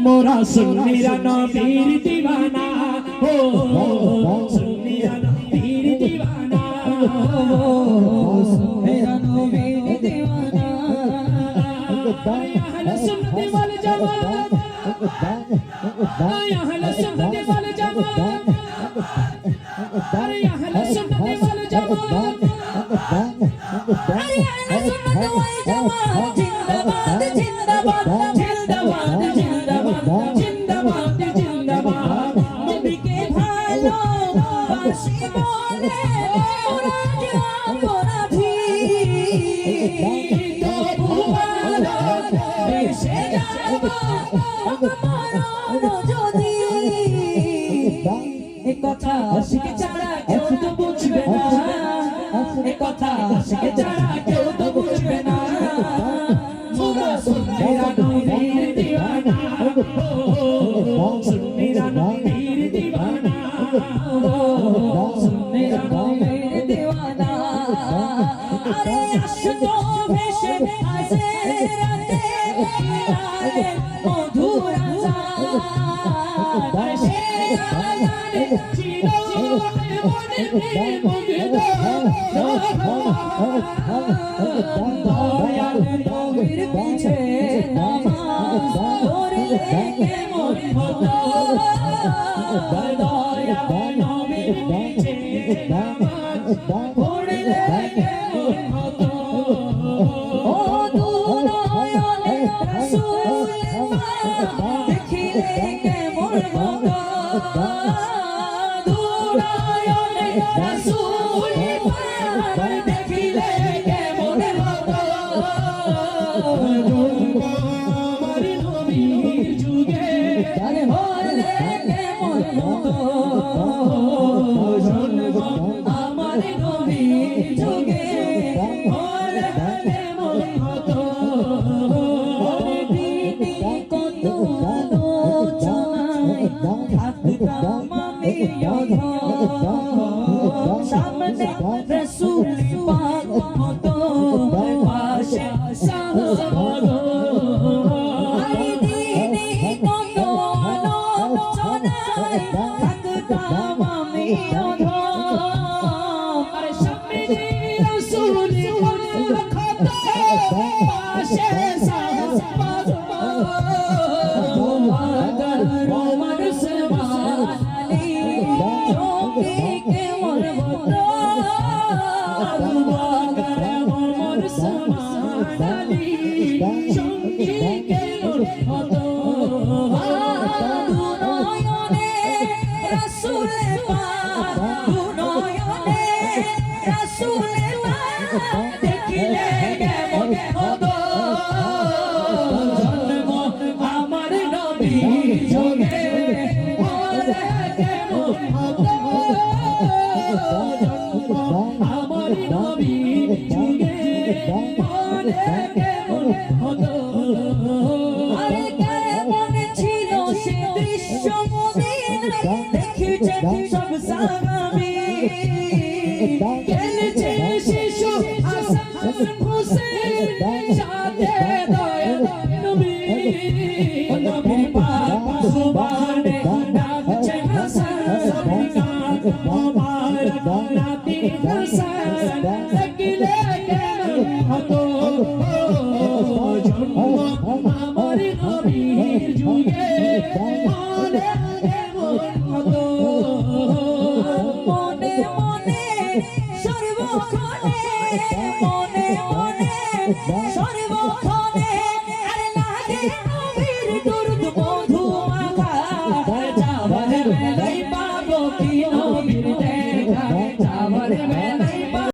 মোরা সুন্নিরা নবীর দিওয়ানা ও সুন্নিরা নবীর দিওয়ানা সুন্নিরা নবীর দিওয়ানা আহলে সুন্নাত ওয়াল জামাত আহলে সুন্নাত ওয়াল জামাত আহলে সুন্নাত ওয়াল জামাত আহলে সুন্নাত ওয়াল জামাত জিন্দাবাদ জিন্দাবাদ জিন্দাবাদ জিন্দাবাদ জিন্দাবাদ জিন্দাবাদ নবীকে ভালোবাসি বলে ওরা যাবো না ঠিক তবু ভালোবেসে যাবো মরণ যদি এ কথা শিখে ছাড়া কেউ তো বুঝবে না এ কথা শিখে ছাড়া কেউ তো বুঝবে না মোরা সুন্নিরা নবীর দিওয়ানা সুন্নিরা নবীর দিওয়ানা সুন্নিরা নবীর দিওয়ানা আরে আশিকো ভেসে আসে রাতে আরে মধুর আজান সে আয়ারে ছিল মনে মুগ্ধ দয়াল নবীর পিছে নামাজ পড়লে কেমন হতো দয়াল নবীর পিছে নামাজ পড়লে কেমন হতো ও দুনয়নে রাসূল দেখিলে কেমন হতো দুনয়নে রাসূল দেখিলে কেমন হতো আমার নবীর যুগে আরে হলে কেমন হতো আমার নবীর যুগে হলে কেমন হতো দিনে কত আলোচনায় থাকতাম আমি সামনে রাসূল পাক হতো পাশে সাহাবা দিনে কত আলোচনায় থাকতাম আমি আরে সামনে রাসূল পাক হতো পাশে সাহাবা রোমান সমালি চোখে কেমন হতো রোমান সমালি চোখে কেমন হতো দুনয়নে রাসূল পাক দুনয়নে রাসূল পাক দেখিলে কেমন হতো জন্ম আমার নবীর যুগে হলে কেমন হতো জন্ম আমার নবীর যুগে হলে কেমন হতো আরে কেমন ছিল সে দৃশ্য মদিনায় দেখিছে সব সাহাবী খেলেছে শিশু হাসান হুসেন সাথে দয়াল নবী নবী পাক সুবহানে ডাকছে হাসান মোবারক নাতি হাসান দেখিলে কেমন হতো জন্ম আমার নবীর যুগে হলে কেমন হতো মনে মনে সর্বক্ষণে মনে মনে সর্বক্ষণে আরে লাগে নবীর দুরুদ মধু মাখা যাওয়ার